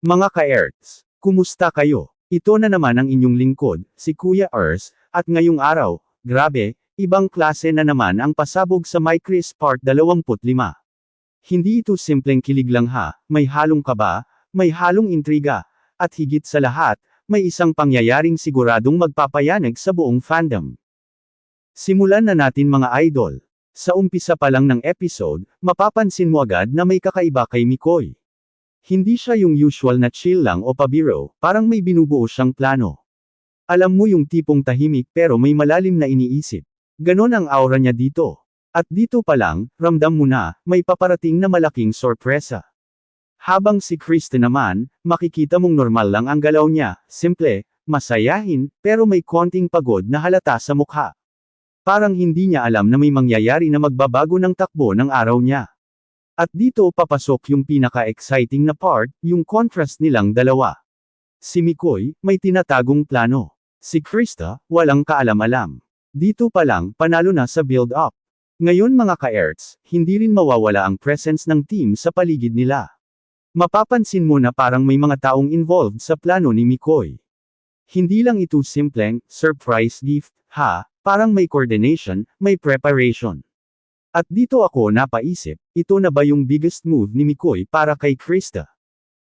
Mga ka-Erts, kumusta kayo? Ito na naman ang inyong lingkod, si Kuya Ers, at ngayong araw, grabe, ibang klase na naman ang pasabog sa My Chris Part 25. Hindi ito simpleng kilig lang ha, may halong kaba, may halong intriga, at higit sa lahat, may isang pangyayaring siguradong magpapayanag sa buong fandom. Simulan na natin mga idol. Sa umpisa pa lang ng episode, mapapansin mo agad na may kakaiba kay Mikoy. Hindi siya yung usual na chill lang o pabiro, parang may binubuo siyang plano. Alam mo yung tipong tahimik pero may malalim na iniisip. Ganon ang aura niya dito. At dito pa lang, ramdam mo na, may paparating na malaking sorpresa. Habang si Kristen naman, makikita mong normal lang ang galaw niya, simple, masayahin, pero may konting pagod na halata sa mukha. Parang hindi niya alam na may mangyayari na magbabago ng takbo ng araw niya. At dito papasok yung pinaka-exciting na part, yung contrast nilang dalawa. Si Mikoy, may tinatagong plano. Si Krista, walang kaalam-alam. Dito pa lang, panalo na sa build-up. Ngayon mga ka-Erts, hindi rin mawawala ang presence ng team sa paligid nila. Mapapansin mo na parang may mga taong involved sa plano ni Mikoy. Hindi lang ito simpleng, surprise gift, ha, parang may coordination, may preparation. At dito ako napaisip, ito na ba yung biggest move ni Mikoy para kay Krista?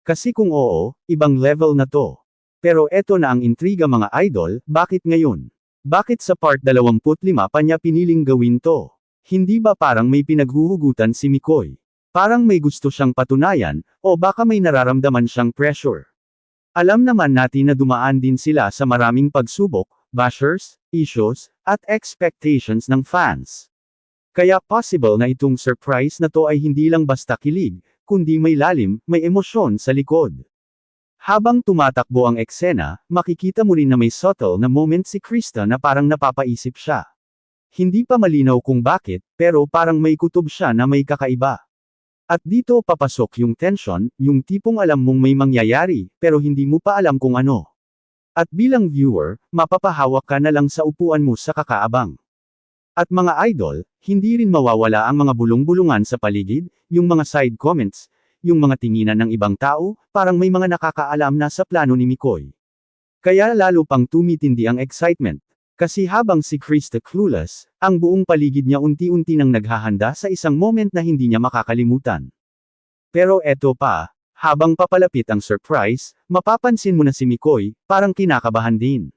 Kasi kung oo, ibang level na to. Pero eto na ang intriga mga idol, bakit ngayon? Bakit sa part 25 pa niya piniling gawin to? Hindi ba parang may pinaghuhugutan si Mikoy? Parang may gusto siyang patunayan, o baka may nararamdaman siyang pressure. Alam naman natin na dumaan din sila sa maraming pagsubok, bashers, issues, at expectations ng fans. Kaya possible na itong surprise na to ay hindi lang basta kilig, kundi may lalim, may emosyon sa likod. Habang tumatakbo ang eksena, makikita mo rin na may subtle na moment si Krista na parang napapaisip siya. Hindi pa malinaw kung bakit, pero parang may kutob siya na may kakaiba. At dito papasok yung tension, yung tipong alam mong may mangyayari, pero hindi mo pa alam kung ano. At bilang viewer, mapapahawak ka na lang sa upuan mo sa kakaabang. At mga idol, hindi rin mawawala ang mga bulong-bulungan sa paligid, yung mga side comments, yung mga tinginan ng ibang tao, parang may mga nakakaalam na sa plano ni Mikoy. Kaya lalo pang tumitindi ang excitement. Kasi habang si Krista clueless, ang buong paligid niya unti-unti nang naghahanda sa isang moment na hindi niya makakalimutan. Pero eto pa, habang papalapit ang surprise, mapapansin mo na si Mikoy, parang kinakabahan din.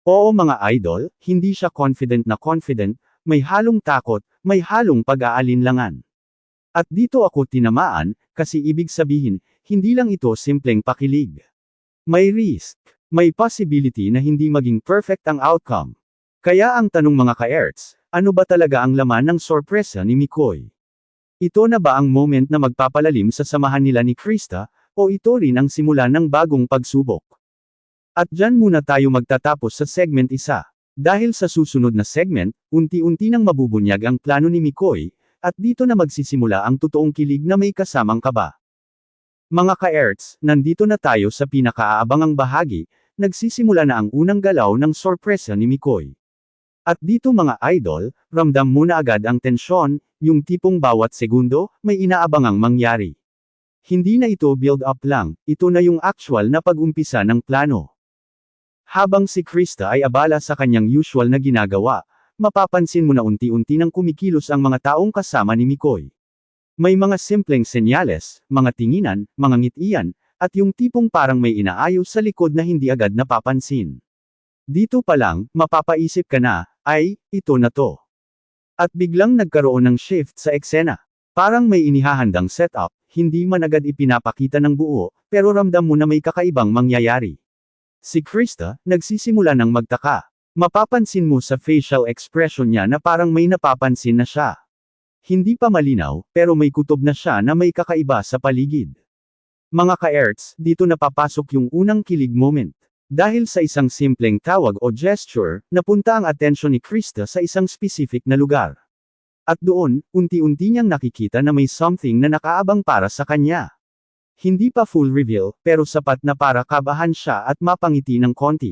Oo mga idol, hindi siya confident na confident, may halong takot, may halong pag-aalinlangan. At dito ako tinamaan, kasi ibig sabihin, hindi lang ito simpleng pakilig. May risk, may possibility na hindi maging perfect ang outcome. Kaya ang tanong mga ka-Erts, ano ba talaga ang laman ng sorpresa ni Mikoy? Ito na ba ang moment na magpapalalim sa samahan nila ni Krista, o ito rin ang simula ng bagong pagsubok? At dyan muna tayo magtatapos sa segment 1. Dahil sa susunod na segment, unti-unti nang mabubunyag ang plano ni Mikoy, at dito na magsisimula ang totoong kilig na may kasamang kaba. Mga ka-Erts, nandito na tayo sa pinakaaabangang bahagi, nagsisimula na ang unang galaw ng sorpresa ni Mikoy. At dito mga idol, ramdam mo na agad ang tensyon, yung tipong bawat segundo, may inaabangang mangyari. Hindi na ito build up lang, ito na yung actual na pag-umpisa ng plano. Habang si Krista ay abala sa kanyang usual na ginagawa, mapapansin mo na unti-unti nang kumikilos ang mga taong kasama ni Mikoy. May mga simpleng senyales, mga tinginan, mga ngitian, at yung tipong parang may inaayos sa likod na hindi agad napapansin. Dito pa lang, mapapaisip ka na, ay, ito na to. At biglang nagkaroon ng shift sa eksena. Parang may inihahandang setup, hindi man agad ipinapakita ng buo, pero ramdam mo na may kakaibang mangyayari. Si Krista, nagsisimula ng magtaka. Mapapansin mo sa facial expression niya na parang may napapansin na siya. Hindi pa malinaw, pero may kutob na siya na may kakaiba sa paligid. Mga ka-Erts, dito napapasok yung unang kilig moment. Dahil sa isang simpleng tawag o gesture, napunta ang atensyon ni Krista sa isang specific na lugar. At doon, unti-unti niyang nakikita na may something na nakaabang para sa kanya. Hindi pa full reveal, pero sapat na para kabahan siya at mapangiti ng konti.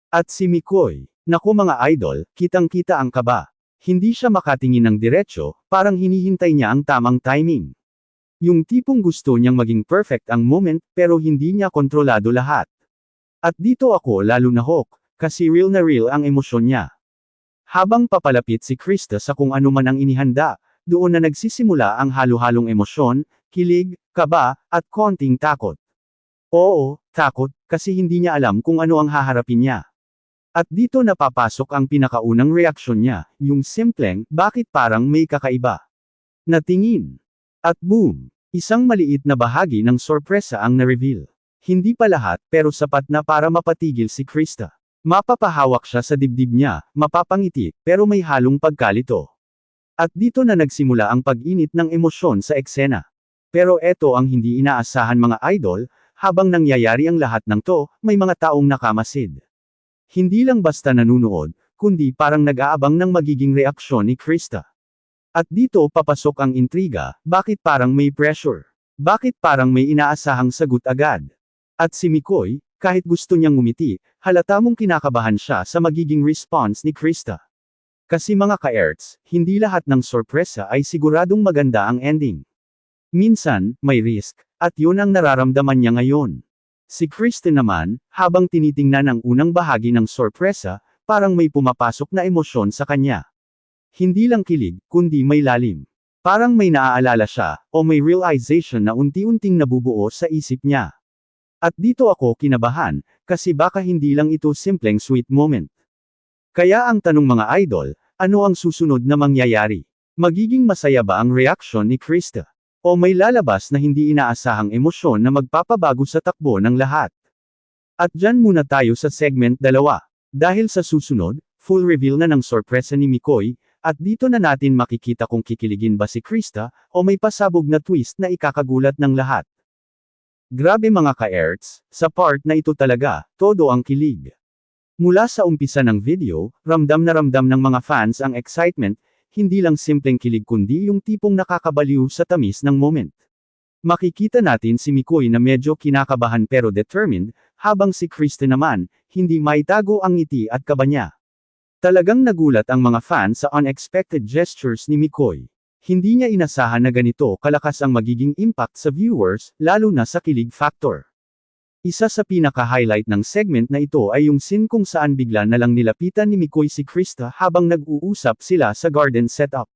At si Mikoy, naku mga idol, kitang-kita ang kaba. Hindi siya makatingin ng diretso, parang hinihintay niya ang tamang timing. Yung tipong gusto niyang maging perfect ang moment pero hindi niya kontrolado lahat. At dito ako lalo nahok, kasi real na real ang emosyon niya. Habang papalapit si Krista sa kung ano man ang inihanda, doon na nagsisimula ang halo-halong emosyon, kilig, kaba, at konting takot. Oo, takot, kasi hindi niya alam kung ano ang haharapin niya. At dito napapasok ang pinakaunang reaksyon niya, yung simpleng, bakit parang may kakaiba? Natingin. At boom! Isang maliit na bahagi ng sorpresa ang na-reveal. Hindi pa lahat, pero sapat na para mapatigil si Krista. Mapapahawak siya sa dibdib niya, mapapangiti, pero may halong pagkalito. At dito na nagsimula ang pag-init ng emosyon sa eksena. Pero eto ang hindi inaasahan mga idol, habang nangyayari ang lahat ng to, may mga taong nakamasid. Hindi lang basta nanunood, kundi parang nag-aabang ng magiging reaksyon ni Krista. At dito papasok ang intriga, bakit parang may pressure? Bakit parang may inaasahang sagot agad? At si Mikoy, kahit gusto niyang ngumiti, halata mong kinakabahan siya sa magiging response ni Krista. Kasi mga ka-erts, hindi lahat ng sorpresa ay siguradong maganda ang ending. Minsan, may risk, at yun ang nararamdaman niya ngayon. Si Kristen naman, habang tinitingnan ang unang bahagi ng sorpresa, parang may pumapasok na emosyon sa kanya. Hindi lang kilig, kundi may lalim. Parang may naaalala siya, o may realization na unti-unting nabubuo sa isip niya. At dito ako kinabahan, kasi baka hindi lang ito simpleng sweet moment. Kaya ang tanong mga idol, ano ang susunod na mangyayari? Magiging masaya ba ang reaksyon ni Krista? O may lalabas na hindi inaasahang emosyon na magpapabago sa takbo ng lahat? At dyan muna tayo sa segment 2. Dahil sa susunod, full reveal na ng sorpresa ni Mikoy, at dito na natin makikita kung kikiligin ba si Krista, o may pasabog na twist na ikakagulat ng lahat. Grabe mga ka-erts, sa part na ito talaga, todo ang kilig. Mula sa umpisa ng video, ramdam na ramdam ng mga fans ang excitement, hindi lang simpleng kilig kundi yung tipong nakakabaliw sa tamis ng moment. Makikita natin si Mikoy na medyo kinakabahan pero determined, habang si Krista naman, hindi maitago ang ngiti at kaba niya. Talagang nagulat ang mga fans sa unexpected gestures ni Mikoy. Hindi niya inasahan na ganito kalakas ang magiging impact sa viewers, lalo na sa kilig factor. Isa sa pinaka-highlight ng segment na ito ay yung scene kung saan bigla na lang nilapitan ni Mikoy si Krista habang nag-uusap sila sa garden setup.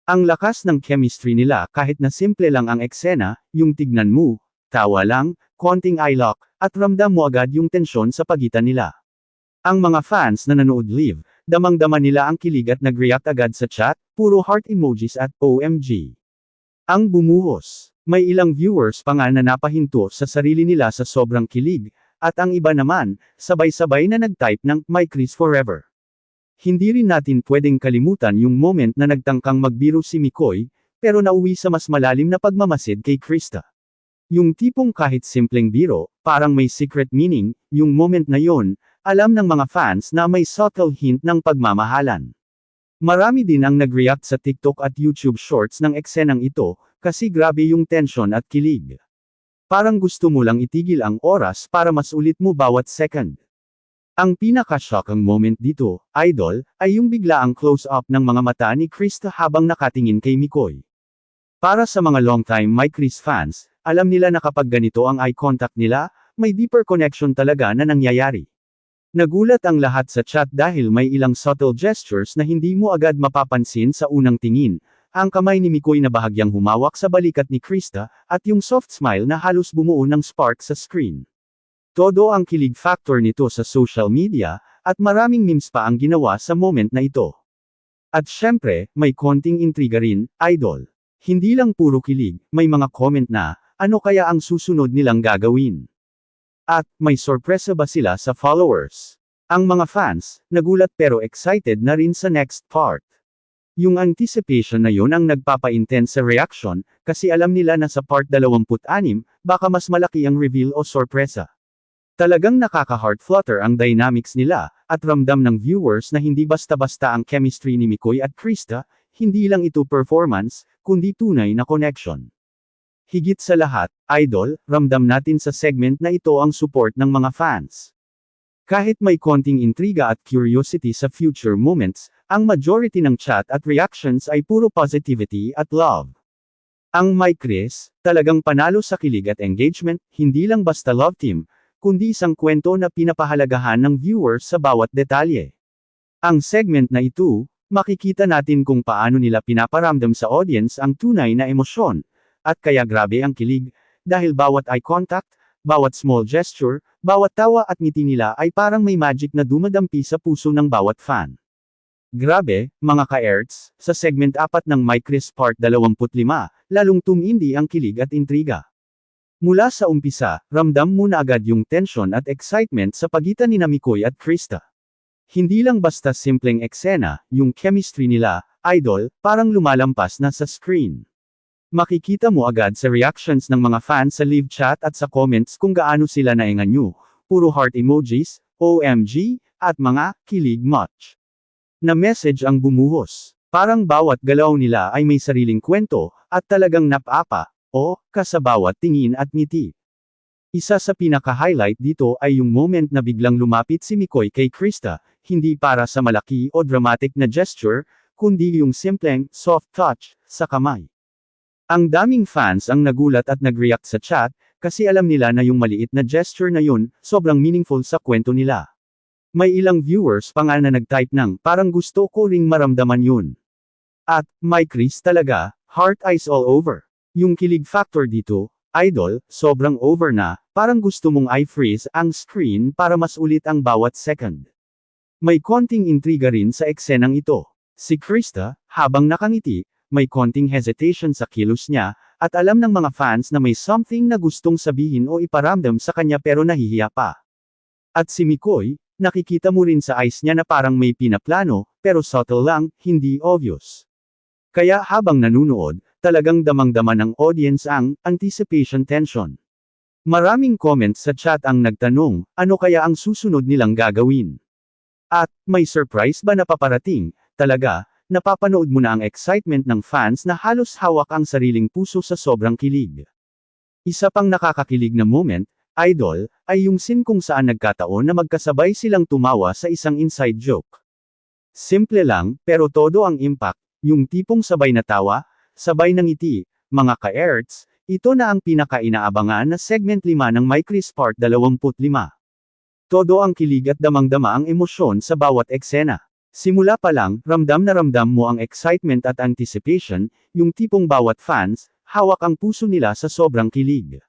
Ang lakas ng chemistry nila kahit na simple lang ang eksena, yung tignan mo, tawa lang, konting eye lock, at ramdam mo agad yung tensyon sa pagitan nila. Ang mga fans na nanood live, damang-dama nila ang kilig at nag-react agad sa chat, puro heart emojis at OMG. Ang bumuhos. May ilang viewers pa nga na napahinto sa sarili nila sa sobrang kilig, at ang iba naman, sabay-sabay na nag-type ng "My Chris Forever". Hindi rin natin pwedeng kalimutan yung moment na nagtangkang magbiro si Mikoy, pero nauwi sa mas malalim na pagmamasid kay Krista. Yung tipong kahit simpleng biro, parang may secret meaning, yung moment na yon, alam ng mga fans na may subtle hint ng pagmamahalan. Marami din ang nag-react sa TikTok at YouTube Shorts ng eksenang ito, kasi grabe yung tension at kilig. Parang gusto mo lang itigil ang oras para mas ulit mo bawat second. Ang pinaka-shockang moment dito, idol, ay yung biglaang close-up ng mga mata ni Krista habang nakatingin kay Mikoy. Para sa mga long-time My Chris fans, alam nila na kapag ganito ang eye contact nila, may deeper connection talaga na nangyayari. Nagulat ang lahat sa chat dahil may ilang subtle gestures na hindi mo agad mapapansin sa unang tingin. Ang kamay ni Mikoy na bahagyang humawak sa balikat ni Krista, at yung soft smile na halos bumuo ng spark sa screen. Todo ang kilig factor nito sa social media, at maraming memes pa ang ginawa sa moment na ito. At syempre, may konting intriga rin, idol. Hindi lang puro kilig, may mga comment na, ano kaya ang susunod nilang gagawin? At, may sorpresa ba sila sa followers? Ang mga fans, nagulat pero excited na rin sa next part. Yung anticipation na yun ang nagpapa-intense sa reaction, kasi alam nila na sa part 26, baka mas malaki ang reveal o sorpresa. Talagang nakaka-heart flutter ang dynamics nila, at ramdam ng viewers na hindi basta-basta ang chemistry ni Mikoy at Krista, hindi lang ito performance, kundi tunay na connection. Higit sa lahat, idol, ramdam natin sa segment na ito ang support ng mga fans. Kahit may konting intriga at curiosity sa future moments, ang majority ng chat at reactions ay puro positivity at love. Ang My Chris, talagang panalo sa kilig at engagement, hindi lang basta love team, kundi isang kwento na pinapahalagahan ng viewers sa bawat detalye. Ang segment na ito, makikita natin kung paano nila pinaparamdam sa audience ang tunay na emosyon, at kaya grabe ang kilig, dahil bawat eye contact, bawat small gesture, bawat tawa at ngiti nila ay parang may magic na dumadampi sa puso ng bawat fan. Grabe, mga ka-erts, sa segment 4 ng My Chris Part 25, lalong tumindi ang kilig at intriga. Mula sa umpisa, ramdam mo na agad yung tension at excitement sa pagitan ni Mikoy at Krista. Hindi lang basta simpleng eksena, yung chemistry nila, idol, parang lumalampas na sa screen. Makikita mo agad sa reactions ng mga fans sa live chat at sa comments kung gaano sila naenganyo, puro heart emojis, OMG, at mga kilig much na message ang bumuhos. Parang bawat galaw nila ay may sariling kwento, at talagang napapa, o, sa bawat tingin at ngiti. Isa sa pinaka-highlight dito ay yung moment na biglang lumapit si Mikoy kay Krista, hindi para sa malaki o dramatic na gesture, kundi yung simpleng, soft touch, sa kamay. Ang daming fans ang nagulat at nag-react sa chat, kasi alam nila na yung maliit na gesture na yun, sobrang meaningful sa kwento nila. May ilang viewers pa nga na nag-type ng, parang gusto ko ring maramdaman yun. At, My Chris talaga, heart eyes all over. Yung kilig factor dito, idol, sobrang over na, parang gusto mong i-freeze ang screen para mas ulit ang bawat second. May konting intriga rin sa eksenang ito. Si Krista, habang nakangiti, may konting hesitation sa kilos niya, at alam ng mga fans na may something na gustong sabihin o iparamdam sa kanya pero nahihiya pa. At si Mikoy, nakikita mo rin sa eyes niya na parang may pinaplano, pero subtle lang, hindi obvious. Kaya habang nanunood, talagang damang-dama ng audience ang anticipation tension. Maraming comments sa chat ang nagtanong, ano kaya ang susunod nilang gagawin? At, may surprise ba na paparating? Talaga, napapanood mo na ang excitement ng fans na halos hawak ang sariling puso sa sobrang kilig. Isa pang nakakakilig na moment, idol, ay yung scene kung saan nagkataon na magkasabay silang tumawa sa isang inside joke. Simple lang, pero todo ang impact, yung tipong sabay na tawa, sabay ng ngiti, mga ka-erts, ito na ang pinaka-inaabangan na segment 5 ng My Chris Part 25. Todo ang kilig at damang-dama ang emosyon sa bawat eksena. Simula pa lang, ramdam na ramdam mo ang excitement at anticipation, yung tipong bawat fans, hawak ang puso nila sa sobrang kilig.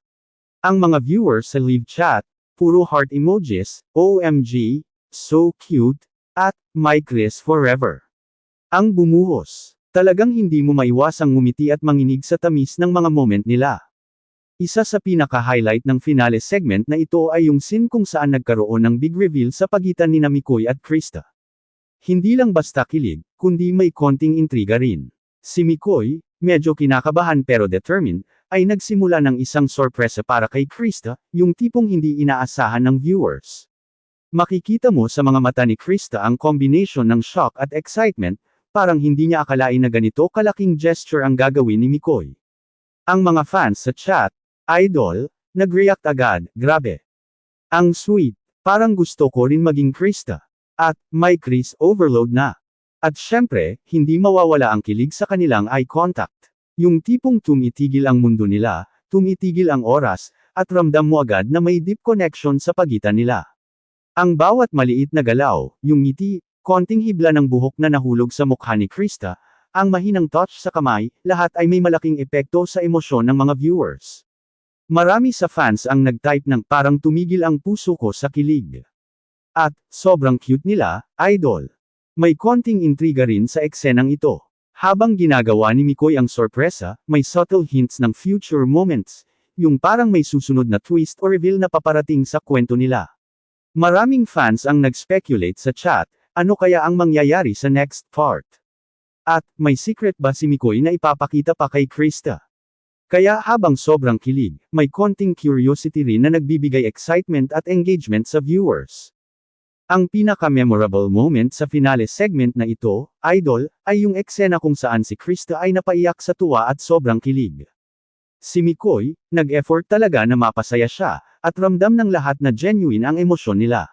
Ang mga viewers sa live chat, puro heart emojis, OMG, so cute, at My Chris forever. Ang bumuhos. Talagang hindi mo maiwasang ngumiti at manginig sa tamis ng mga moment nila. Isa sa pinaka-highlight ng finale segment na ito ay yung scene kung saan nagkaroon ng big reveal sa pagitan ni Mikoy at Krista. Hindi lang basta kilig, kundi may konting intriga rin. Si Mikoy, medyo kinakabahan pero determined, ay nagsimula ng isang sorpresa para kay Krista, yung tipong hindi inaasahan ng viewers. Makikita mo sa mga mata ni Krista ang combination ng shock at excitement, parang hindi niya akalain na ganito kalaking gesture ang gagawin ni Mikoy. Ang mga fans sa chat, idol, nag-react agad, grabe. Ang sweet, parang gusto ko rin maging Krista. At, My Chris overload na. At syempre, hindi mawawala ang kilig sa kanilang eye contact. Yung tipong tumitigil ang mundo nila, tumitigil ang oras, at ramdam mo agad na may deep connection sa pagitan nila. Ang bawat maliit na galaw, yung ngiti, konting hibla ng buhok na nahulog sa mukha ni Krista, ang mahinang touch sa kamay, lahat ay may malaking epekto sa emosyon ng mga viewers. Marami sa fans ang nag-type ng parang tumigil ang puso ko sa kilig. At, sobrang cute nila, idol. May konting intriga rin sa eksenang ito. Habang ginagawa ni Mikoy ang sorpresa, may subtle hints ng future moments, yung parang may susunod na twist o reveal na paparating sa kwento nila. Maraming fans ang nag-speculate sa chat, ano kaya ang mangyayari sa next part? At, may secret ba si Mikoy na ipapakita pa kay Krista? Kaya habang sobrang kilig, may konting curiosity rin na nagbibigay excitement at engagement sa viewers. Ang pinaka-memorable moment sa finale segment na ito, idol, ay yung eksena kung saan si Krista ay napaiyak sa tuwa at sobrang kilig. Si Mikoy, nag-effort talaga na mapasaya siya, at ramdam ng lahat na genuine ang emosyon nila.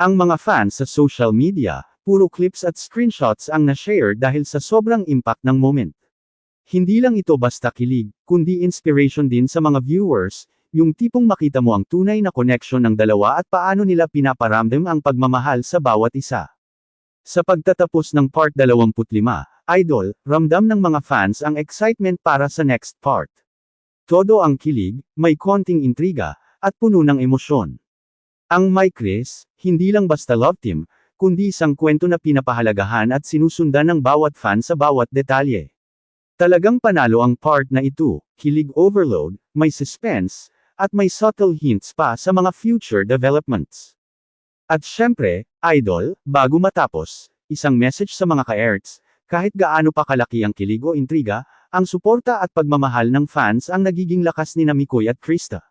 Ang mga fans sa social media, puro clips at screenshots ang na-share dahil sa sobrang impact ng moment. Hindi lang ito basta kilig, kundi inspiration din sa mga viewers, yung tipong makita mo ang tunay na connection ng dalawa at paano nila pinaparamdam ang pagmamahal sa bawat isa. Sa pagtatapos ng part 25, Idol, ramdam ng mga fans ang excitement para sa next part. Todo ang kilig, may konting intriga, at puno ng emosyon. Ang My Chris, hindi lang basta love team, kundi isang kwento na pinapahalagahan at sinusundan ng bawat fan sa bawat detalye. Talagang panalo ang part na ito, kilig overload, may suspense, at may subtle hints pa sa mga future developments. At syempre, Idol, bago matapos, isang message sa mga ka-Erts, kahit gaano pa kalaki ang kilig o intriga, ang suporta at pagmamahal ng fans ang nagiging lakas ni Mikoy at Krista.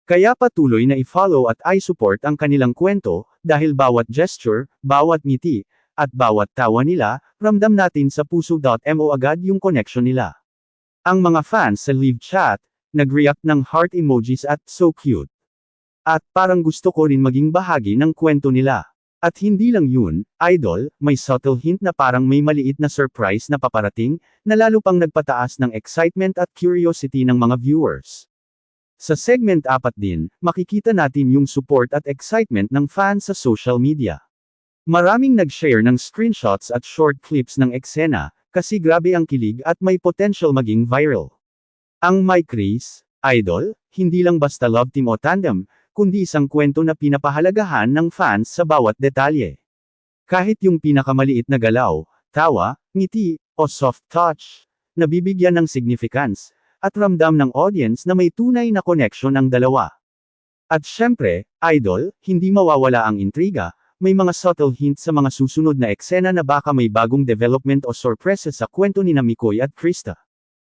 Kaya patuloy na i-follow at i-support ang kanilang kwento, dahil bawat gesture, bawat ngiti, at bawat tawa nila, ramdam natin sa puso.mo agad yung connection nila. Ang mga fans sa live chat, nag-react ng heart emojis at so cute. At parang gusto ko rin maging bahagi ng kwento nila. At hindi lang yun, Idol, may subtle hint na parang may maliit na surprise na paparating, na lalo pang nagpataas ng excitement at curiosity ng mga viewers. Sa segment 4 din, makikita natin yung support at excitement ng fans sa social media. Maraming nag-share ng screenshots at short clips ng eksena, kasi grabe ang kilig at may potential maging viral. Ang My Chris, Idol, hindi lang basta love team o tandem, kundi isang kwento na pinapahalagahan ng fans sa bawat detalye. Kahit yung pinakamaliit na galaw, tawa, ngiti, o soft touch, nabibigyan ng significance, at ramdam ng audience na may tunay na connection ang dalawa. At syempre, Idol, hindi mawawala ang intriga, may mga subtle hints sa mga susunod na eksena na baka may bagong development o sorpresa sa kwento ni Mikoy at Krista.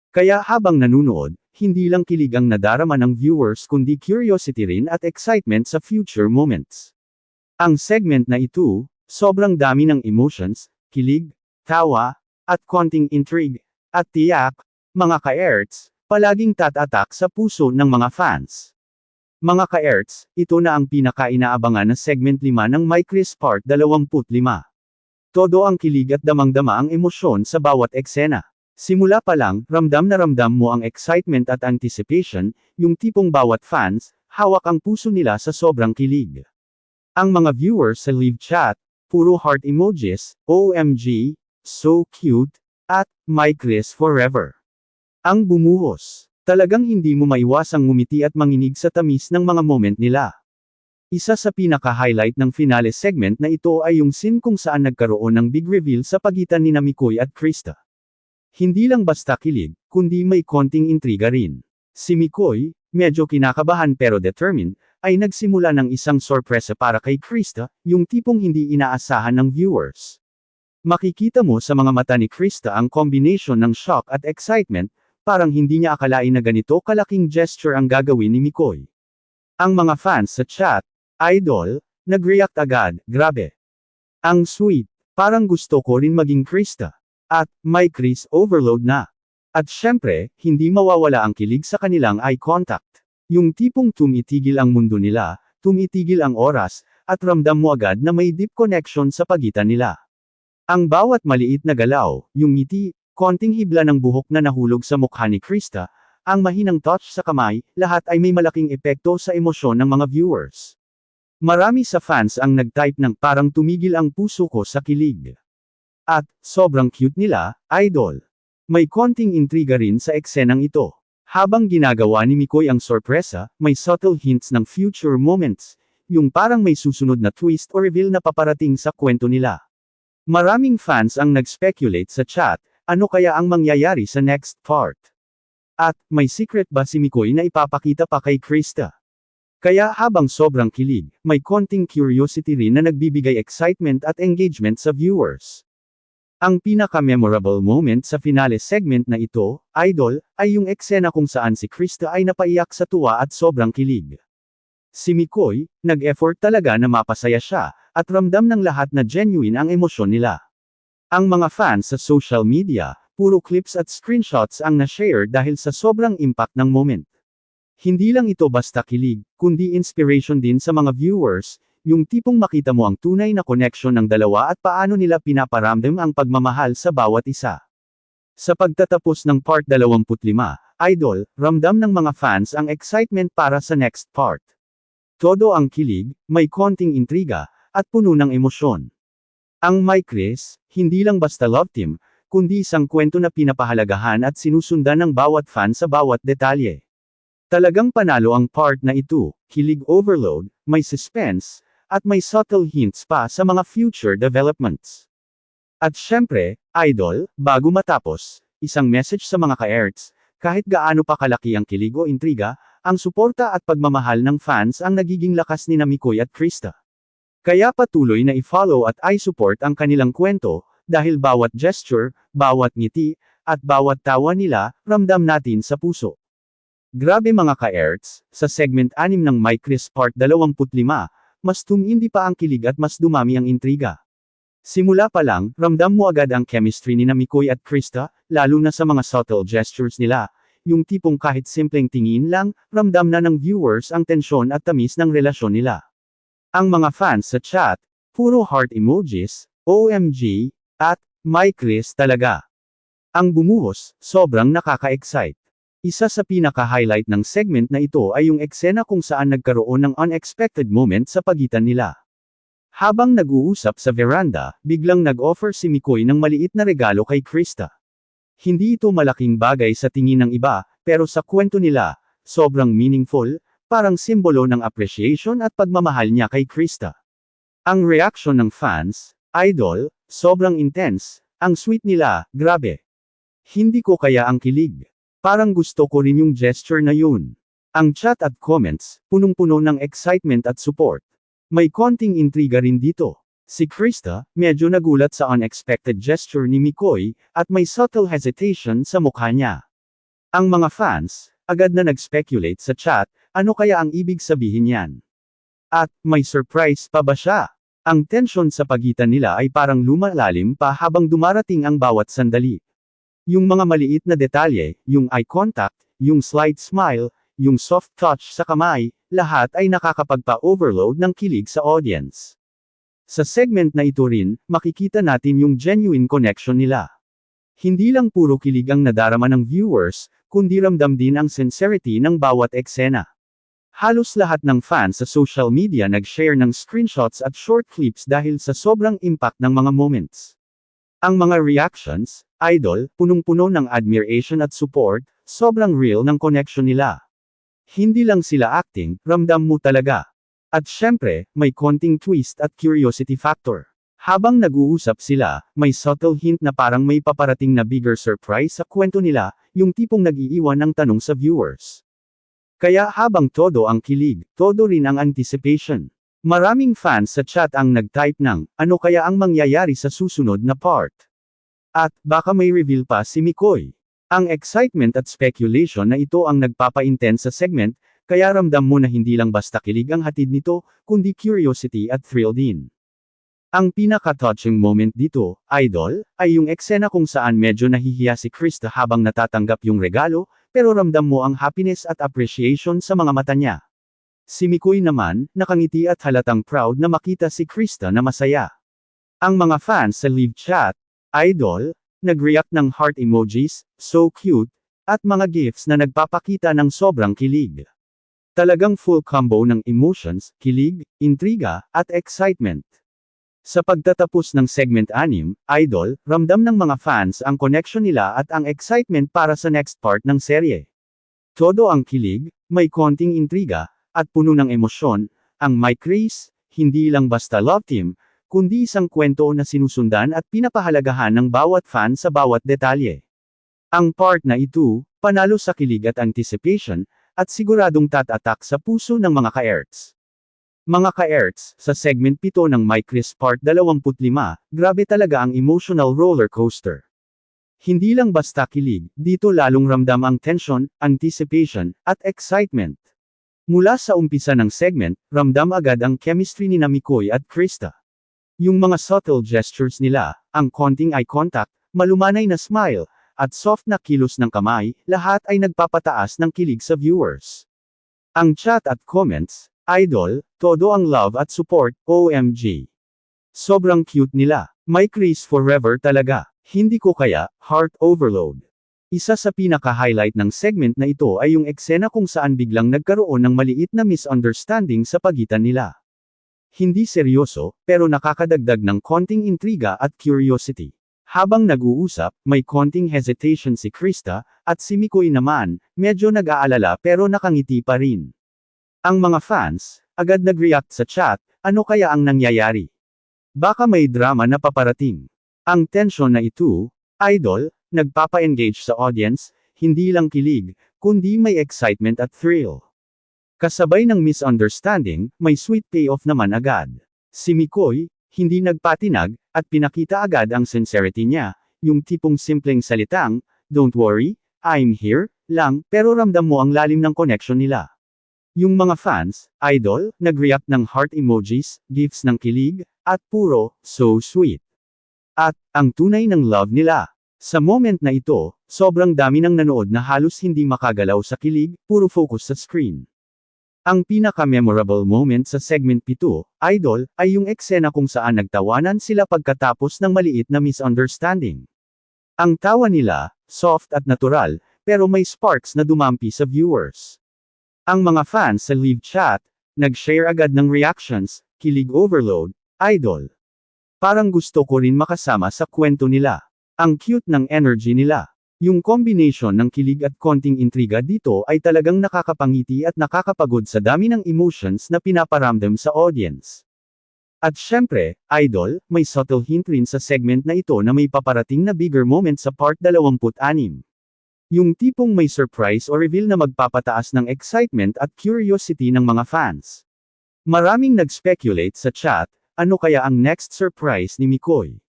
Kaya habang nanunood, hindi lang kilig ang nadarama ng viewers kundi curiosity rin at excitement sa future moments. Ang segment na ito, sobrang dami ng emotions, kilig, tawa, at konting intrigue, at tiyak, mga ka-Erts, palaging tatatak sa puso ng mga fans. Mga ka-Erts, ito na ang pinaka-inaabangan na segment 5 ng My Chris Part 25. Todo ang kilig at damang-dama ang emosyon sa bawat eksena. Simula pa lang, ramdam na ramdam mo ang excitement at anticipation, yung tipong bawat fans, hawak ang puso nila sa sobrang kilig. Ang mga viewers sa live chat, puro heart emojis, OMG, so cute, at My Chris forever. Ang bumuhos. Talagang hindi mo maiwasang ngumiti at manginig sa tamis ng mga moment nila. Isa sa pinaka-highlight ng finale segment na ito ay yung scene kung saan nagkaroon ng big reveal sa pagitan ni Mikoy at Krista. Hindi lang basta kilig, kundi may konting intriga rin. Si Mikoy, medyo kinakabahan pero determined, ay nagsimula ng isang sorpresa para kay Krista, yung tipong hindi inaasahan ng viewers. Makikita mo sa mga mata ni Krista ang combination ng shock at excitement, parang hindi niya akalain na ganito kalaking gesture ang gagawin ni Mikoy. Ang mga fans sa chat, Idol, nag-react agad, grabe. Ang sweet, parang gusto ko rin maging Krista. At, My Chris overload na. At syempre, hindi mawawala ang kilig sa kanilang eye contact. Yung tipong tumitigil ang mundo nila, tumitigil ang oras, at ramdam mo agad na may deep connection sa pagitan nila. Ang bawat maliit na galaw, yung ngiti, konting hibla ng buhok na nahulog sa mukha ni Krista, ang mahinang touch sa kamay, lahat ay may malaking epekto sa emosyon ng mga viewers. Marami sa fans ang nag-type ng parang tumigil ang puso ko sa kilig. At, sobrang cute nila, Idol. May konting intriga rin sa eksenang ito. Habang ginagawa ni Mikoy ang sorpresa, may subtle hints ng future moments, yung parang may susunod na twist o reveal na paparating sa kwento nila. Maraming fans ang nag-speculate sa chat, ano kaya ang mangyayari sa next part? At, may secret ba si Mikoy na ipapakita pa kay Krista? Kaya habang sobrang kilig, may konting curiosity rin na nagbibigay excitement at engagement sa viewers. Ang pinaka-memorable moment sa finale segment na ito, Idol, ay yung eksena kung saan si Krista ay napaiyak sa tuwa at sobrang kilig. Si Mikoy, nag-effort talaga na mapasaya siya, at ramdam ng lahat na genuine ang emosyon nila. Ang mga fans sa social media, puro clips at screenshots ang na-share dahil sa sobrang impact ng moment. Hindi lang ito basta kilig, kundi inspiration din sa mga viewers, yung tipong makita mo ang tunay na connection ng dalawa at paano nila pinaparamdam ang pagmamahal sa bawat isa. Sa pagtatapos ng part 25, Idol, ramdam ng mga fans ang excitement para sa next part. Todo ang kilig, may konting intriga, at puno ng emosyon. Ang My Chris, hindi lang basta love team, kundi isang kwento na pinapahalagahan at sinusundan ng bawat fan sa bawat detalye. Talagang panalo ang part na ito, kilig overload, may suspense, at may subtle hints pa sa mga future developments. At syempre, Idol, bago matapos, isang message sa mga ka-Erts, kahit gaano pa kalaki ang kilig o intriga, ang suporta at pagmamahal ng fans ang nagiging lakas ni Mikoy at Krista. Kaya patuloy na i-follow at i-support ang kanilang kwento, dahil bawat gesture, bawat ngiti, at bawat tawa nila, ramdam natin sa puso. Grabe mga ka-Erts, sa segment 6 ng My Chris Part 25, mas tumindi pa ang kilig at mas dumami ang intriga. Simula pa lang, ramdam mo agad ang chemistry ni Mikoy at Krista, lalo na sa mga subtle gestures nila, yung tipong kahit simpleng tingin lang, ramdam na ng viewers ang tensyon at tamis ng relasyon nila. Ang mga fans sa chat, puro heart emojis, OMG, at My Chris talaga. Ang bumuhos, sobrang nakaka-excite. Isa sa pinaka-highlight ng segment na ito ay yung eksena kung saan nagkaroon ng unexpected moment sa pagitan nila. Habang nag-uusap sa veranda, biglang nag-offer si Mikoy ng maliit na regalo kay Krista. Hindi ito malaking bagay sa tingin ng iba, pero sa kwento nila, sobrang meaningful, parang simbolo ng appreciation at pagmamahal niya kay Krista. Ang reaksyon ng fans, Idol, sobrang intense, ang sweet nila, grabe. Hindi ko kaya ang kilig. Parang gusto ko rin yung gesture na yun. Ang chat at comments, punong-puno ng excitement at support. May konting intriga rin dito. Si Krista, medyo nagulat sa unexpected gesture ni Mikoy, at may subtle hesitation sa mukha niya. Ang mga fans, agad na nag-speculate sa chat, ano kaya ang ibig sabihin yan? At, may surprise pa ba siya? Ang tensyon sa pagitan nila ay parang lumalalim pa habang dumarating ang bawat sandali. Yung mga maliit na detalye, yung eye contact, yung slight smile, yung soft touch sa kamay, lahat ay nakakapagpa-overload ng kilig sa audience. Sa segment na ito rin, makikita natin yung genuine connection nila. Hindi lang puro kilig ang nadarama ng viewers, kundi ramdam din ang sincerity ng bawat eksena. Halos lahat ng fans sa social media nag-share ng screenshots at short clips dahil sa sobrang impact ng mga moments. Ang mga reactions, Idol, punong-puno ng admiration at support, sobrang real ng connection nila. Hindi lang sila acting, ramdam mo talaga. At syempre, may konting twist at curiosity factor. Habang nag-uusap sila, may subtle hint na parang may paparating na bigger surprise sa kwento nila, yung tipong nag-iiwan ng tanong sa viewers. Kaya habang todo ang kilig, todo rin ang anticipation. Maraming fans sa chat ang nag-type ng, ano kaya ang mangyayari sa susunod na part? At, baka may reveal pa si Mikoy. Ang excitement at speculation na ito ang nagpapa-intense sa segment, kaya ramdam mo na hindi lang basta kilig ang hatid nito, kundi curiosity at thrill din. Ang pinaka-touching moment dito, Idol, ay yung eksena kung saan medyo nahihiya si Krista habang natatanggap yung regalo, pero ramdam mo ang happiness at appreciation sa mga mata niya. Si Mikoy naman, nakangiti at halatang proud na makita si Krista na masaya. Ang mga fans sa live chat, Idol, nag-react ng heart emojis, so cute, at mga gifs na nagpapakita ng sobrang kilig. Talagang full combo ng emotions, kilig, intriga, at excitement. Sa pagtatapos ng segment 6, Idol, ramdam ng mga fans ang connection nila at ang excitement para sa next part ng serye. Todo ang kilig, may konting intriga, at puno ng emosyon, ang My Chris, hindi lang basta love team, kundi isang kwento na sinusundan at pinapahalagahan ng bawat fan sa bawat detalye. Ang part na ito, panalo sa kilig at anticipation, at siguradong tatatak sa puso ng mga ka-Erts. Mga ka-Erts, sa segment 7 ng My Chris Part 25, grabe talaga ang emotional roller coaster. Hindi lang basta kilig, dito lalong ramdam ang tension, anticipation, at excitement. Mula sa umpisa ng segment, ramdam agad ang chemistry ni Mikoy at Krista. Yung mga subtle gestures nila, ang konting eye contact, malumanay na smile, at soft na kilos ng kamay, lahat ay nagpapataas ng kilig sa viewers. Ang chat at comments, Idol, todo ang love at support, OMG. Sobrang cute nila. My Chris forever talaga. Hindi ko kaya, heart overload. Isa sa pinaka-highlight ng segment na ito ay yung eksena kung saan biglang nagkaroon ng maliit na misunderstanding sa pagitan nila. Hindi seryoso, pero nakakadagdag ng konting intriga at curiosity. Habang nag-uusap, may konting hesitation si Krista, at si Mikoy naman, medyo nag-aalala pero nakangiti pa rin. Ang mga fans, agad nag-react sa chat, ano kaya ang nangyayari? Baka may drama na paparating. Ang tensyon na ito, idol, nagpapa-engage sa audience, hindi lang kilig, kundi may excitement at thrill. Kasabay ng misunderstanding, may sweet payoff naman agad. Si Mikoy, hindi nagpatinag, at pinakita agad ang sincerity niya, yung tipong simpleng salitang, "Don't worry, I'm here," lang, pero ramdam mo ang lalim ng connection nila. Yung mga fans, idol, nag-react ng heart emojis, gifs ng kilig, at puro, "So sweet." At, ang tunay ng love nila. Sa moment na ito, sobrang dami ng nanood na halos hindi makagalaw sa kilig, puro focus sa screen. Ang pinaka-memorable moment sa segment 7, idol, ay yung eksena kung saan nagtawanan sila pagkatapos ng maliit na misunderstanding. Ang tawa nila, soft at natural, pero may sparks na dumampi sa viewers. Ang mga fans sa live chat, nag-share agad ng reactions, kilig overload, idol. Parang gusto ko rin makasama sa kwento nila. Ang cute ng energy nila. Yung combination ng kilig at konting intriga dito ay talagang nakakapangiti at nakakapagod sa dami ng emotions na pinaparamdam sa audience. At syempre, idol, may subtle hint rin sa segment na ito na may paparating na bigger moment sa part 26. Yung tipong may surprise o reveal na magpapataas ng excitement at curiosity ng mga fans. Maraming nag-speculate sa chat, ano kaya ang next surprise ni Mikoy?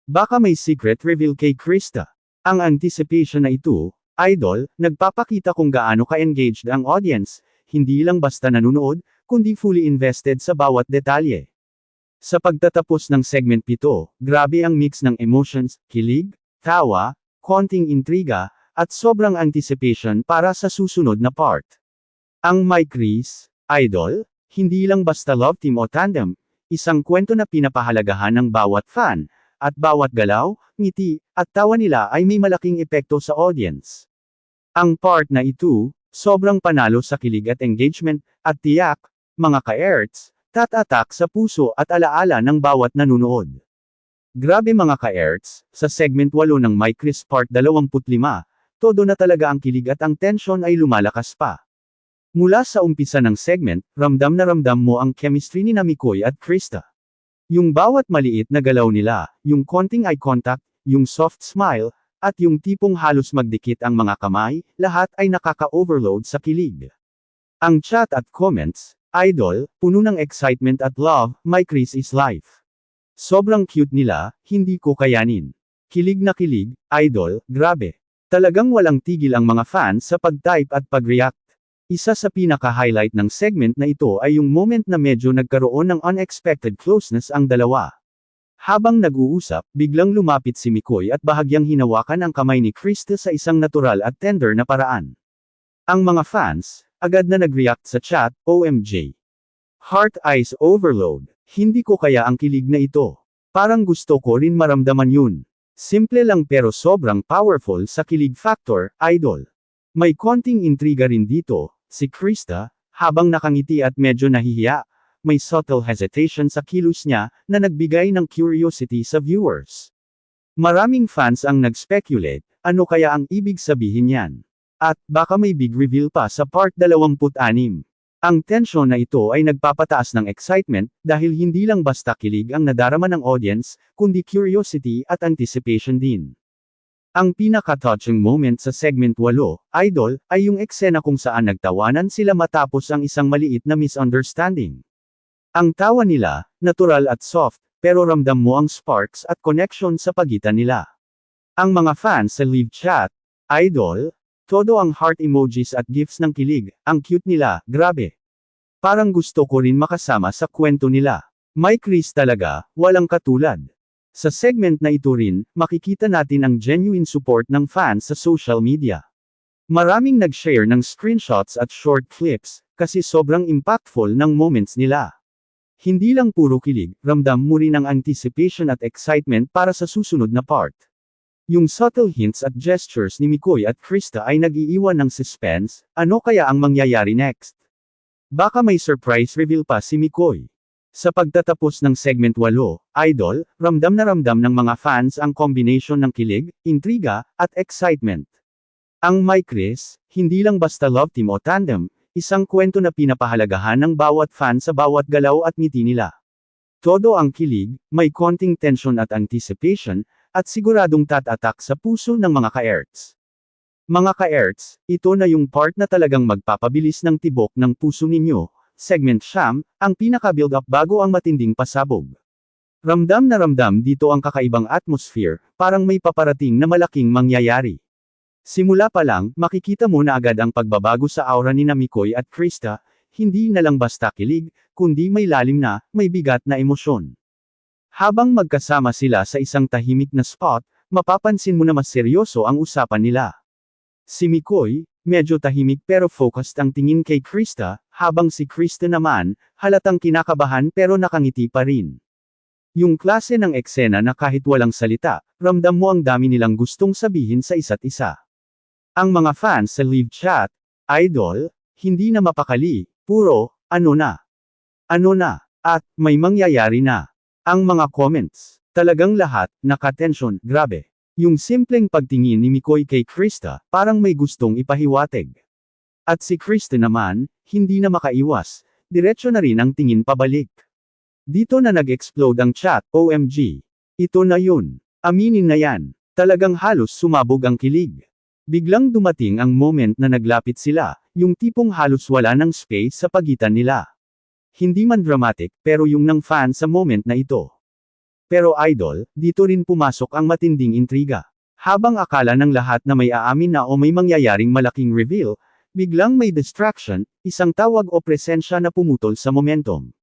Baka may secret reveal kay Krista. Ang anticipation na ito, idol, nagpapakita kung gaano ka-engaged ang audience, hindi lang basta nanonood, kundi fully invested sa bawat detalye. Sa pagtatapos ng segment 7, grabe ang mix ng emotions, kilig, tawa, konting intriga, at sobrang anticipation para sa susunod na part. Ang My Chris, idol, hindi lang basta love team o tandem, isang kwento na pinapahalagahan ng bawat fan, at bawat galaw, ngiti, at tawa nila ay may malaking epekto sa audience. Ang part na ito, sobrang panalo sa kilig at engagement, at tiyak, mga ka-erts, tatatak sa puso at alaala ng bawat nanunood. Grabe mga ka-erts, sa segment 8 ng My Chris Part 25, todo na talaga ang kilig at ang tension ay lumalakas pa. Mula sa umpisa ng segment, ramdam na ramdam mo ang chemistry ni Mikoy at Krista. Yung bawat maliit na galaw nila, yung konting eye contact, yung soft smile, at yung tipong halos magdikit ang mga kamay, lahat ay nakaka-overload sa kilig. Ang chat at comments, idol, puno ng excitement at love, My Chris is life. Sobrang cute nila, hindi ko kayanin. Kilig na kilig, idol, grabe. Talagang walang tigil ang mga fans sa pag-type at pag-react. Isa sa pinaka-highlight ng segment na ito ay yung moment na medyo nagkaroon ng unexpected closeness ang dalawa. Habang nag-uusap, biglang lumapit si Mikoy at bahagyang hinawakan ang kamay ni Krista sa isang natural at tender na paraan. Ang mga fans, agad na nag-react sa chat, OMG. Heart eyes overload. Hindi ko kaya ang kilig na ito. Parang gusto ko rin maramdaman yun. Simple lang pero sobrang powerful sa kilig factor, idol. May konting intriga rin dito. Si Krista, habang nakangiti at medyo nahihiya, may subtle hesitation sa kilos niya, na nagbigay ng curiosity sa viewers. Maraming fans ang nag-speculate, ano kaya ang ibig sabihin niyan? At, baka may big reveal pa sa part 26. Ang tensyon na ito ay nagpapataas ng excitement, dahil hindi lang basta kilig ang nadarama ng audience, kundi curiosity at anticipation din. Ang pinaka-touching moment sa segment 8, idol, ay yung eksena kung saan nagtawanan sila matapos ang isang maliit na misunderstanding. Ang tawa nila, natural at soft, pero ramdam mo ang sparks at connection sa pagitan nila. Ang mga fans sa live chat, idol, todo ang heart emojis at gifs ng kilig, ang cute nila, grabe. Parang gusto ko rin makasama sa kwento nila. My Chris talaga, walang katulad. Sa segment na ito rin, makikita natin ang genuine support ng fans sa social media. Maraming nag-share ng screenshots at short clips, kasi sobrang impactful ng moments nila. Hindi lang puro kilig, ramdam mo rin ang anticipation at excitement para sa susunod na part. Yung subtle hints at gestures ni Mikoy at Krista ay nag-iiwan ng suspense, ano kaya ang mangyayari next? Baka may surprise reveal pa si Mikoy. Sa pagtatapos ng segment 8, Idol, ramdam na ramdam ng mga fans ang combination ng kilig, intriga, at excitement. Ang My Chris, hindi lang basta love team o tandem, isang kwento na pinapahalagahan ng bawat fan sa bawat galaw at ngiti nila. Todo ang kilig, may konting tension at anticipation, at siguradong tatatak sa puso ng mga ka-Erts. Mga ka-Erts, ito na yung part na talagang magpapabilis ng tibok ng puso ninyo, segment siyam, ang pinaka-build-up bago ang matinding pasabog. Ramdam na ramdam dito ang kakaibang atmosphere, parang may paparating na malaking mangyayari. Simula pa lang, makikita mo na agad ang pagbabago sa aura ni Mikoy at Krista, hindi na lang basta kilig, kundi may lalim na, may bigat na emosyon. Habang magkasama sila sa isang tahimik na spot, mapapansin mo na mas seryoso ang usapan nila. Si Mikoy, medyo tahimik pero focused ang tingin kay Krista, habang si Krista naman, halatang kinakabahan pero nakangiti pa rin. Yung klase ng eksena na kahit walang salita, ramdam mo ang dami nilang gustong sabihin sa isa't isa. Ang mga fans sa live chat, Idol, hindi na mapakali, puro, ano na, at may mangyayari na. Ang mga comments, talagang lahat, naka-tension, grabe. Yung simpleng pagtingin ni Mikoy kay Krista, parang may gustong ipahiwatig. At si Krista naman, hindi na makaiwas, diretso na rin ang tingin pabalik. Dito na nag-explode ang chat, OMG. Ito na yun. Aminin na yan. Talagang halos sumabog ang kilig. Biglang dumating ang moment na naglapit sila, yung tipong halos wala ng space sa pagitan nila. Hindi man dramatic, pero yung ng fan sa moment na ito. Pero Idol, dito rin pumasok ang matinding intriga. Habang akala ng lahat na may aamin na o may mangyayaring malaking reveal, biglang may distraction, isang tawag o presensya na pumutol sa momentum.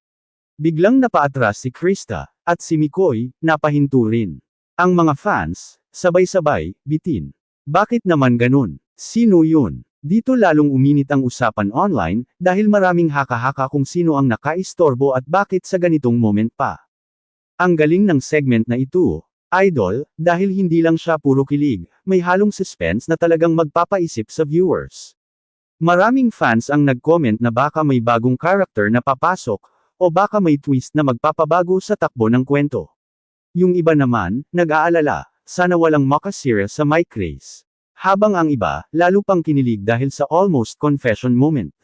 Biglang napaatras si Krista, at si Mikoy, napahinto rin. Ang mga fans, sabay-sabay, bitin. Bakit naman ganun? Sino yun? Dito lalong uminit ang usapan online, dahil maraming haka-haka kung sino ang nakaistorbo at bakit sa ganitong moment pa. Ang galing ng segment na ito, Idol, dahil hindi lang siya puro kilig, may halong suspense na talagang magpapaisip sa viewers. Maraming fans ang nag-comment na baka may bagong character na papasok, o baka may twist na magpapabago sa takbo ng kwento. Yung iba naman, nag-aalala, sana walang makasira sa My Chris. Habang ang iba, lalo pang kinilig dahil sa almost confession moment.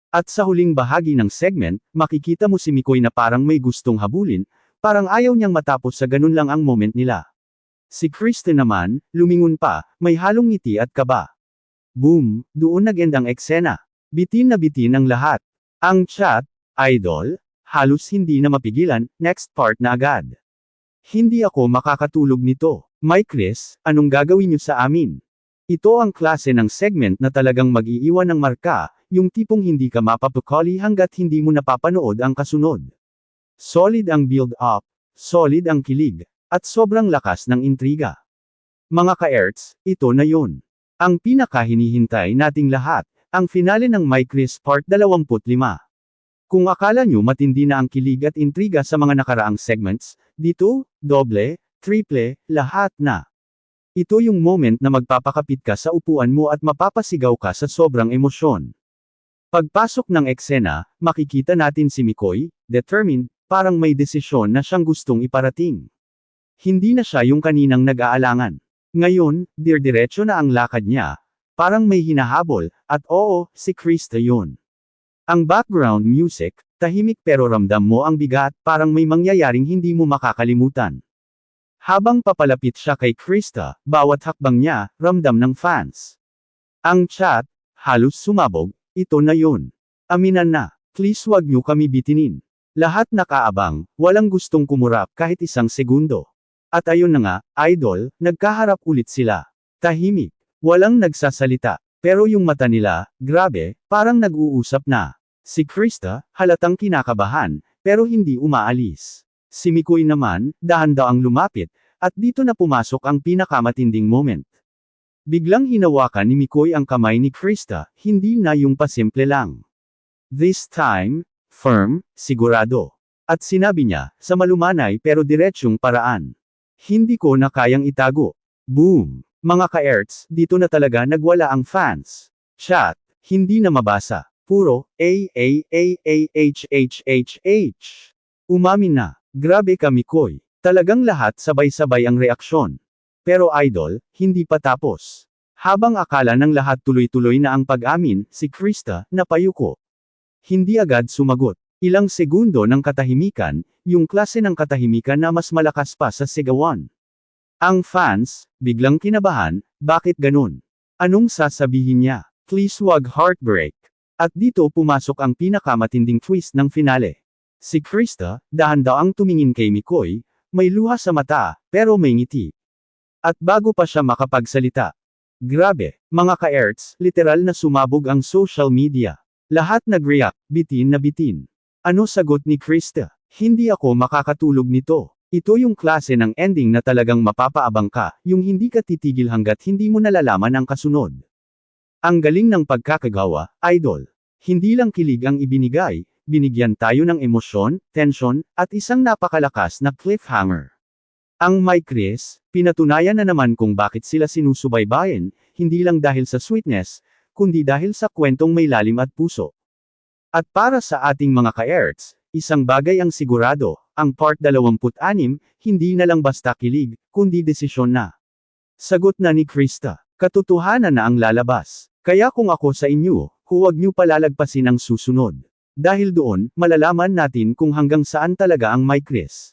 At sa huling bahagi ng segment, makikita mo si Mikoy na parang may gustong habulin, parang ayaw niyang matapos sa ganun lang ang moment nila. Si Krista naman, lumingon pa, may halong ngiti at kaba. Boom, doon nag-end ang eksena. Bitin na bitin ang lahat. Ang chat, Idol, halos hindi na mapigilan, next part na agad. Hindi ako makakatulog nito. My Chris, anong gagawin niyo sa amin? Ito ang klase ng segment na talagang mag-iiwan ng marka, yung tipong hindi ka mapapakali hanggat hindi mo napapanood ang kasunod. Solid ang build-up, solid ang kilig, at sobrang lakas ng intriga. Mga ka-Erts, ito na yun. Ang pinakahinihintay nating lahat, ang finale ng My Chris Part 25. Kung akala nyo matindi na ang kilig at intriga sa mga nakaraang segments, dito, doble, triple, lahat na. Ito yung moment na magpapakapit ka sa upuan mo at mapapasigaw ka sa sobrang emosyon. Pagpasok ng eksena, makikita natin si Mikoy, determined, parang may desisyon na siyang gustong iparating. Hindi na siya yung kaninang nag-aalangan. Ngayon, diretso na ang lakad niya, parang may hinahabol, at oo, si Krista yun. Ang background music, tahimik pero ramdam mo ang bigat, parang may mangyayaring hindi mo makakalimutan. Habang papalapit siya kay Krista, bawat hakbang niya, ramdam ng fans. Ang chat, halos sumabog, ito na yun. Aminan na, please wag niyo kami bitinin. Lahat nakaabang, walang gustong kumurap kahit isang segundo. At ayun na nga, Idol, nagkaharap ulit sila. Tahimik, walang nagsasalita, pero yung mata nila, grabe, parang nag-uusap na. Si Krista, halatang kinakabahan, pero hindi umaalis. Si Mikoy naman, dahan-daang lumapit, at dito na pumasok ang pinakamatinding moment. Biglang hinawakan ni Mikoy ang kamay ni Krista, hindi na yung pasimple lang. This time, firm, sigurado. At sinabi niya, sa malumanay pero diretsyong paraan. Hindi ko na kayang itago. Boom! Mga ka-Erts, dito na talaga nagwala ang fans. Chat, hindi na mabasa. Puro, H. Umamin na. Grabe ka Mikoy. Talagang lahat sabay-sabay ang reaksyon. Pero idol, hindi pa tapos. Habang akala ng lahat tuloy-tuloy na ang pag-amin, si Krista, napayuko. Hindi agad sumagot. Ilang segundo ng katahimikan, yung klase ng katahimikan na mas malakas pa sa sigawan. Ang fans, biglang kinabahan, bakit ganun? Anong sasabihin niya? Please wag heartbreak. At dito pumasok ang pinakamatinding twist ng finale. Si Krista, dahan daw ang tumingin kay Mikoy, may luha sa mata, pero may ngiti. At bago pa siya makapagsalita. Grabe, mga ka-Erts, literal na sumabog ang social media. Lahat nag-react, bitin na bitin. Ano sagot ni Krista? Hindi ako makakatulog nito. Ito yung klase ng ending na talagang mapapaabang ka, yung hindi ka titigil hanggat hindi mo nalalaman ang kasunod. Ang galing ng pagkakagawa, idol. Hindi lang kilig ang ibinigay, binigyan tayo ng emosyon, tensyon, at isang napakalakas na cliffhanger. Ang My Chris, pinatunayan na naman kung bakit sila sinusubaybayan, hindi lang dahil sa sweetness, kundi dahil sa kwentong may lalim at puso. At para sa ating mga ka-Erts, isang bagay ang sigurado, ang part 26, hindi na lang basta kilig, kundi desisyon na. Sagot na ni Krista, katotohanan na ang lalabas. Kaya kung ako sa inyo, huwag niyo palalagpasin ang susunod. Dahil doon, malalaman natin kung hanggang saan talaga ang My Chris.